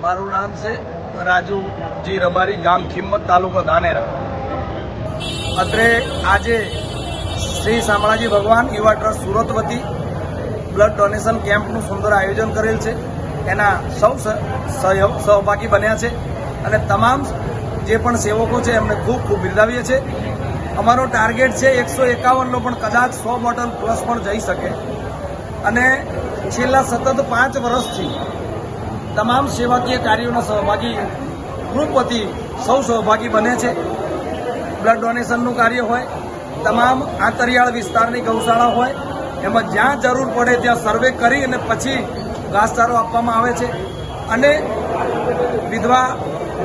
મારું નામ છે રાજુજી રબારી, ગામ ખિંમત, તાલુકો ધાનેરા. અત્રે આજે શ્રી શામળાજી ભગવાન યુવા ટ્રસ્ટ સુરત વતી બ્લડ ડોનેશન કેમ્પનું સુંદર આયોજન કરેલ છે. એના સૌ સહભાગી બન્યા છે અને તમામ જે પણ સેવકો છે એમને ખૂબ ખૂબ બિરદાવીએ છીએ. અમારો ટાર્ગેટ છે 151નો, પણ કદાચ 100 બોટલ પ્લસ પણ જઈ શકે. અને છેલ્લા સતત 5 વર્ષથી તમામ સેવાકીય કાર્યોના સહભાગી ગ્રુપ વતી સૌ સહભાગી બને છે. બ્લડ ડોનેશનનું કાર્ય હોય, તમામ આંતરિયાળ વિસ્તારની ગૌશાળા હોય, એમાં જ્યાં જરૂર પડે ત્યાં સર્વે કરી અને પછી ઘાસચારો આપવામાં આવે છે. અને વિધવા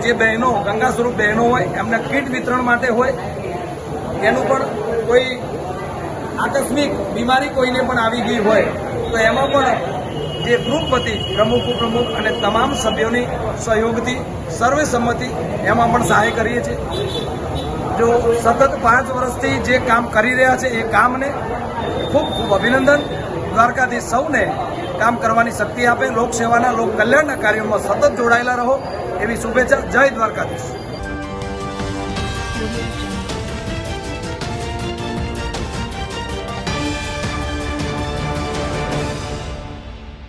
જે બહેનો, ગંગા સ્વરૂપ બહેનો હોય, એમને કીટ વિતરણ માટે હોય, એનું પણ કોઈ આકસ્મિક બીમારી કોઈને પણ આવી ગઈ હોય તો એમાં પણ જે ગ્રુપ વતી પ્રમુખ, ઉપપ્રમુખ અને તમામ સભ્યોની સહયોગથી સર્વસંમતિ એમાં પણ સહાય કરીએ છીએ. જો સતત 5 વર્ષથી જે કામ કરી રહ્યા છે એ કામને ખૂબ ખૂબ અભિનંદન. દ્વારકાથી સૌને કામ કરવાની શક્તિ આપે, લોકસેવાના, લોક કલ્યાણના કાર્યોમાં સતત જોડાયેલા રહો એવી શુભેચ્છા. જય દ્વારકાધીશ.